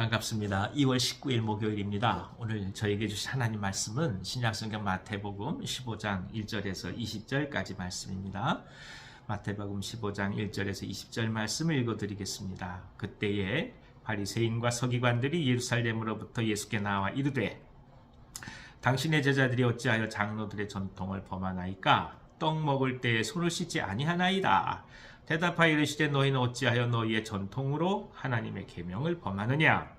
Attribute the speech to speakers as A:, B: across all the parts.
A: 반갑습니다. 2월 19일 목요일입니다. 오늘 저에게 주신 하나님 말씀은 신약성경 마태복음 15장 1절에서 20절까지 말씀입니다. 마태복음 15장 1절에서 20절 말씀을 읽어드리겠습니다. 그때에 바리새인과 서기관들이 예루살렘으로부터 예수께 나와 이르되 당신의 제자들이 어찌하여 장로들의 전통을 범하나이까? 떡 먹을 때에 손을 씻지 아니하나이다. 대답하여 이르시되 너희는 어찌하여 너희의 전통으로 하나님의 계명을 범하느냐?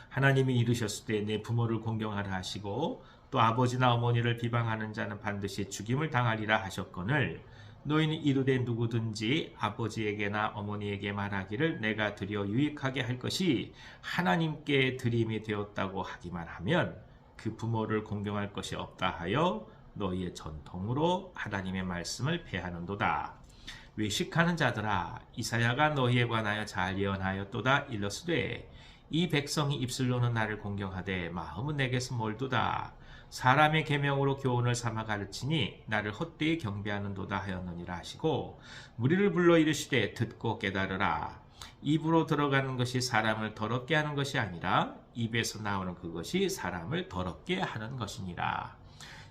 A: 하나님이 이르셨을 때 내 부모를 공경하라 하시고 또 아버지나 어머니를 비방하는 자는 반드시 죽임을 당하리라 하셨거늘 너희는 이르되 누구든지 아버지에게나 어머니에게 말하기를 내가 드려 유익하게 할 것이 하나님께 드림이 되었다고 하기만 하면 그 부모를 공경할 것이 없다 하여 너희의 전통으로 하나님의 말씀을 폐하는도다. 외식하는 자들아, 이사야가 너희에 관하여 잘 예언하였도다. 일러스되 이 백성이 입술로는 나를 공경하되 마음은 내게서 멀도다. 사람의 계명으로 교훈을 삼아 가르치니 나를 헛되이 경배하는도다 하였느니라 하시고 무리를 불러 이르시되 듣고 깨달으라. 입으로 들어가는 것이 사람을 더럽게 하는 것이 아니라 입에서 나오는 그것이 사람을 더럽게 하는 것이니라.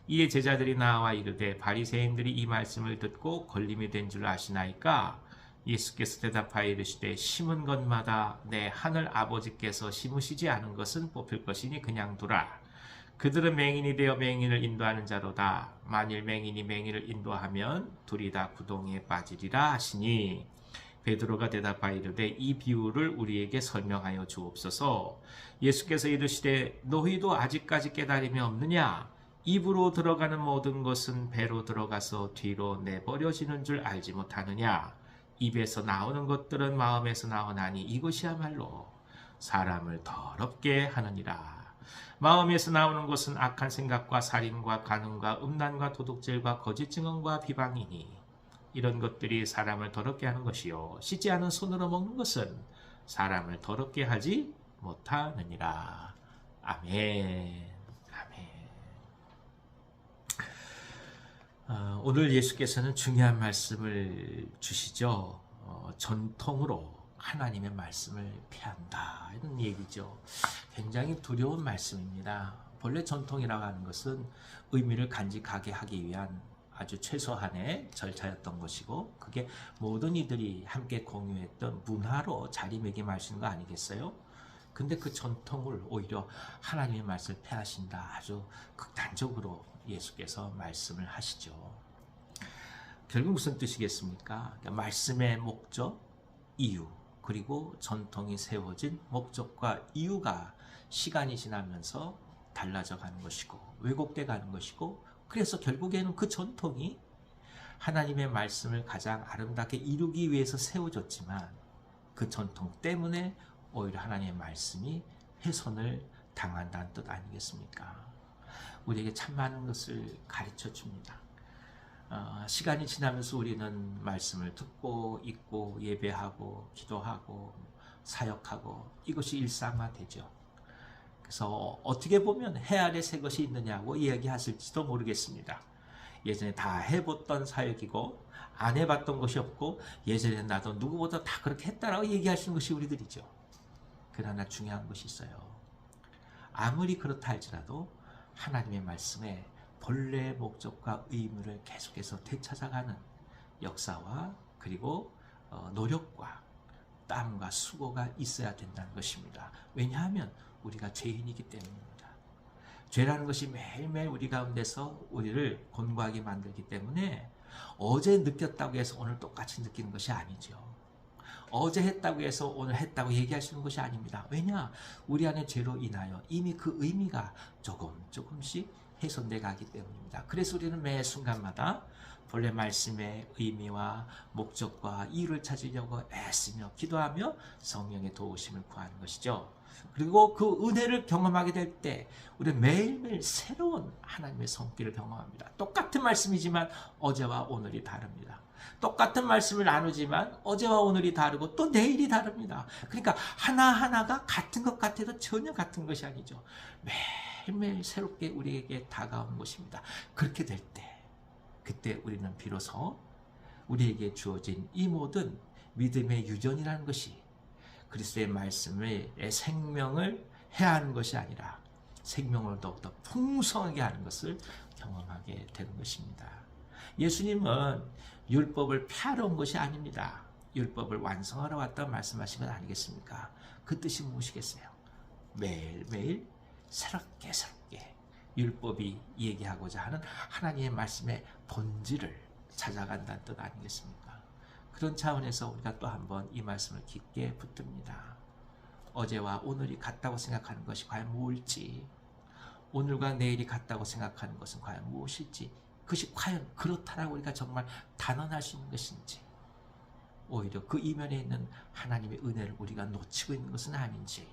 A: 이에 제자들이 나와 이르되 바리새인들이 이 말씀을 듣고 걸림이 된 줄 아시나이까? 예수께서 대답하여 이르시되 심은 것마다 내 하늘 아버지께서 심으시지 않은 것은 뽑힐 것이니 그냥 두라. 그들은 맹인이 되어 맹인을 인도하는 자로다. 만일 맹인이 맹인을 인도하면 둘이 다 구덩이에 빠지리라 하시니 베드로가 대답하여 이르되 이 비유를 우리에게 설명하여 주옵소서. 예수께서 이르시되 너희도 아직까지 깨달음이 없느냐? 입으로 들어가는 모든 것은 배로 들어가서 뒤로 내버려지는 줄 알지 못하느냐? 입에서 나오는 것들은 마음에서 나오나니 이것이야말로 사람을 더럽게 하느니라. 마음에서 나오는 것은 악한 생각과 살인과 간음과 음란과 도둑질과 거짓 증언과 비방이니 이런 것들이 사람을 더럽게 하는 것이요 씻지 않은 손으로 먹는 것은 사람을 더럽게 하지 못하느니라. 아멘. 오늘 예수께서는 중요한 말씀을 주시죠. 전통으로 하나님의 말씀을 폐한다 이런 얘기죠. 굉장히 두려운 말씀입니다. 본래 전통이라고 하는 것은 의미를 간직하게 하기 위한 아주 최소한의 절차였던 것이고 그게 모든 이들이 함께 공유했던 문화로 자리매김할 수 있는 거 아니겠어요? 근데 그 전통을 오히려 하나님의 말씀을 폐하신다. 아주 극단적으로 예수께서 말씀을 하시죠. 결국 무슨 뜻이겠습니까? 그러니까 말씀의 목적, 이유, 그리고 전통이 세워진 목적과 이유가 시간이 지나면서 달라져 가는 것이고 왜곡돼 가는 것이고 그래서 결국에는 그 전통이 하나님의 말씀을 가장 아름답게 이루기 위해서 세워졌지만 그 전통 때문에 오히려 하나님의 말씀이 훼손을 당한다는 뜻 아니겠습니까? 우리에게 참 많은 것을 가르쳐 줍니다. 시간이 지나면서 우리는 말씀을 듣고 읽고 예배하고 기도하고 사역하고 이것이 일상화되죠. 그래서 어떻게 보면 해 아래 새 것이 있느냐고 이야기하실지도 모르겠습니다. 예전에 다 해봤던 사역이고 안 해봤던 것이 없고 예전에 나도 누구보다 다 그렇게 했다라고 얘기하시는 것이 우리들이죠. 그러나 중요한 것이 있어요. 아무리 그렇다 할지라도 하나님의 말씀에 본래의 목적과 의무를 계속해서 되찾아가는 역사와 그리고 노력과 땀과 수고가 있어야 된다는 것입니다. 왜냐하면 우리가 죄인이기 때문입니다. 죄라는 것이 매일매일 우리 가운데서 우리를 곤고하게 만들기 때문에 어제 느꼈다고 해서 오늘 똑같이 느끼는 것이 아니죠. 어제 했다고 해서 오늘 했다고 얘기하시는 것이 아닙니다. 왜냐? 우리 안에 죄로 인하여 이미 그 의미가 조금씩 훼손돼 가기 때문입니다. 그래서 우리는 매 순간마다 본래 말씀의 의미와 목적과 이유를 찾으려고 애쓰며 기도하며 성령의 도우심을 구하는 것이죠. 그리고 그 은혜를 경험하게 될 때 우리는 매일매일 새로운 하나님의 손길을 경험합니다. 똑같은 말씀이지만 어제와 오늘이 다릅니다. 똑같은 말씀을 나누지만 어제와 오늘이 다르고 또 내일이 다릅니다. 그러니까 하나하나가 같은 것 같아도 전혀 같은 것이 아니죠. 매일매일 새롭게 우리에게 다가오는 것입니다. 그렇게 될 때 그때 우리는 비로소 우리에게 주어진 이 모든 믿음의 유전이라는 것이 그리스도의 말씀의 생명을 해야 하는 것이 아니라 생명을 더욱더 풍성하게 하는 것을 경험하게 되는 것입니다. 예수님은 율법을 폐하러 온 것이 아닙니다. 율법을 완성하러 왔다고 말씀하신 건 아니겠습니까? 그 뜻이 무엇이겠어요? 매일매일 새롭게 율법이 얘기하고자 하는 하나님의 말씀의 본질을 찾아간다는 뜻 아니겠습니까? 그런 차원에서 우리가 또 한번 이 말씀을 깊게 붙듭니다. 어제와 오늘이 같다고 생각하는 것이 과연 무엇일지, 오늘과 내일이 같다고 생각하는 것은 과연 무엇일지, 그것이 과연 그렇다라고 우리가 정말 단언할 수 있는 것인지, 오히려 그 이면에 있는 하나님의 은혜를 우리가 놓치고 있는 것은 아닌지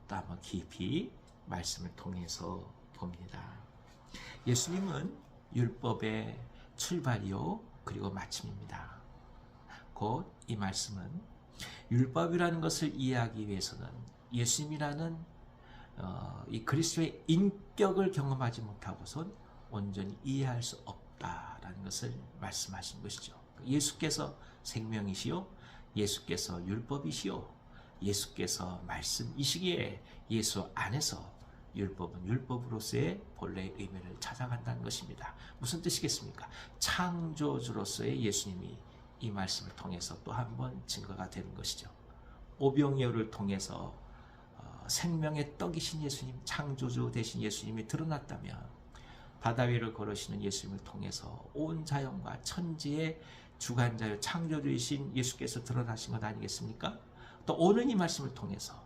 A: 또 한번 깊이 말씀을 통해서 봅니다. 예수님은 율법의 출발이요 그리고 마침입니다. 곧 이 말씀은 율법이라는 것을 이해하기 위해서는 예수님이라는 이 그리스도의 인격을 경험하지 못하고선 온전히 이해할 수 없다라는 것을 말씀하신 것이죠. 예수께서 생명이시요, 예수께서 율법이시요, 예수께서 말씀이시기에 예수 안에서 율법은 율법으로서의 본래의 의미를 찾아간다는 것입니다. 무슨 뜻이겠습니까? 창조주로서의 예수님이 이 말씀을 통해서 또 한 번 증거가 되는 것이죠. 오병이어를 통해서 생명의 떡이신 예수님, 창조주 되신 예수님이 드러났다면 바다 위를 걸으시는 예수님을 통해서 온 자연과 천지의 주관자요 창조주이신 예수께서 드러나신 것 아니겠습니까? 또 오늘 이 말씀을 통해서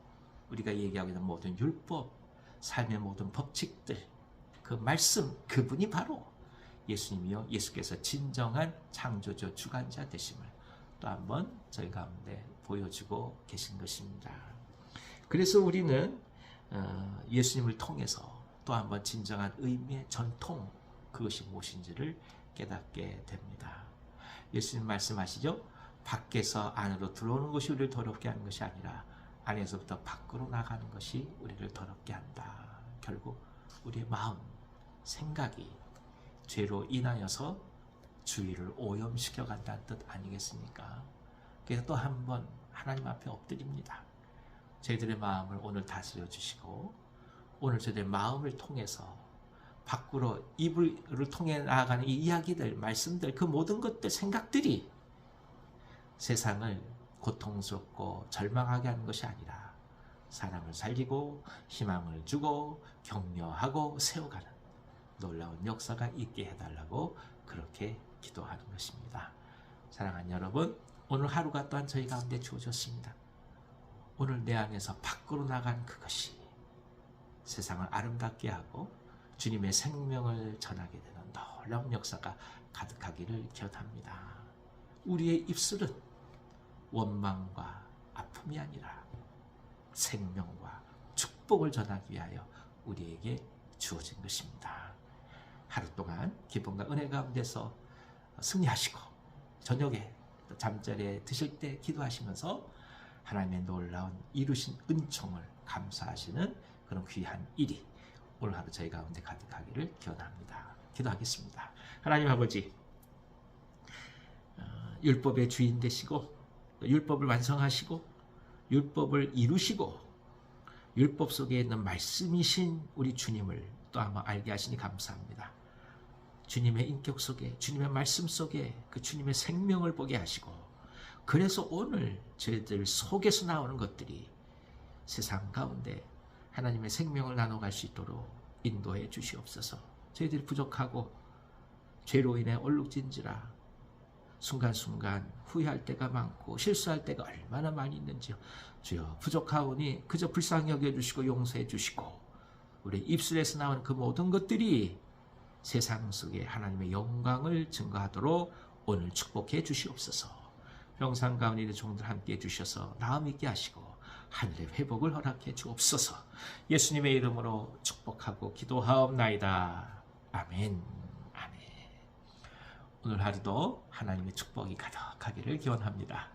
A: 우리가 얘기하고 있는 모든 율법, 삶의 모든 법칙들, 그 말씀, 그분이 바로 예수님이요 예수께서 진정한 창조주 주관자 되심을 또 한번 저희 가운데 보여주고 계신 것입니다. 그래서 우리는 예수님을 통해서 또 한번 진정한 의미의 전통, 그것이 무엇인지를 깨닫게 됩니다. 예수님 말씀하시죠? 밖에서 안으로 들어오는 것이 우리를 더럽게 하는 것이 아니라 안에서부터 밖으로 나가는 것이 우리를 더럽게 한다. 결국 우리의 마음, 생각이 죄로 인하여서 주의를 오염시켜 간다는 뜻 아니겠습니까? 그래서 또 한 번 하나님 앞에 엎드립니다. 저희들의 마음을 오늘 다스려 주시고 오늘 저희들의 마음을 통해서 밖으로 입을 통해 나아가는 이 이야기들, 말씀들, 그 모든 것들, 생각들이 세상을 고통스럽고 절망하게 하는 것이 아니라 사람을 살리고 희망을 주고 격려하고 세워가는 놀라운 역사가 있게 해달라고 그렇게 기도하는 것입니다. 사랑하는 여러분, 오늘 하루가 또한 저희 가운데 주어졌습니다. 오늘 내 안에서 밖으로 나간 그것이 세상을 아름답게 하고 주님의 생명을 전하게 되는 놀라운 역사가 가득하기를 기원합니다. 우리의 입술은 원망과 아픔이 아니라 생명과 축복을 전하기 위하여 우리에게 주어진 것입니다. 하루 동안 기쁨과 은혜 가운데서 승리하시고 저녁에 잠자리에 드실 때 기도하시면서 하나님의 놀라운 이루신 은총을 감사하시는 그런 귀한 일이 오늘 하루 저희 가운데 가득하기를 기원합니다. 기도하겠습니다. 하나님 아버지, 율법의 주인 되시고 율법을 완성하시고 율법을 이루시고 율법 속에 있는 말씀이신 우리 주님을 또 한번 알게 하시니 감사합니다. 주님의 인격 속에, 주님의 말씀 속에 그 주님의 생명을 보게 하시고, 그래서 오늘 저희들 속에서 나오는 것들이 세상 가운데 하나님의 생명을 나눠갈 수 있도록 인도해 주시옵소서. 저희들이 부족하고 죄로 인해 얼룩진지라 순간순간 후회할 때가 많고 실수할 때가 얼마나 많이 있는지요. 주여, 부족하오니 그저 불쌍히 여겨주시고 용서해 주시고 우리 입술에서 나오는 그 모든 것들이 세상 속에 하나님의 영광을 증거하도록 오늘 축복해 주시옵소서. 평상 가운데 있는 종들 함께 해주셔서 나음 있게 하시고 하늘의 회복을 허락해 주옵소서. 예수님의 이름으로 축복하고 기도하옵나이다. 아멘. 아멘. 오늘 하루도 하나님의 축복이 가득하기를 기원합니다.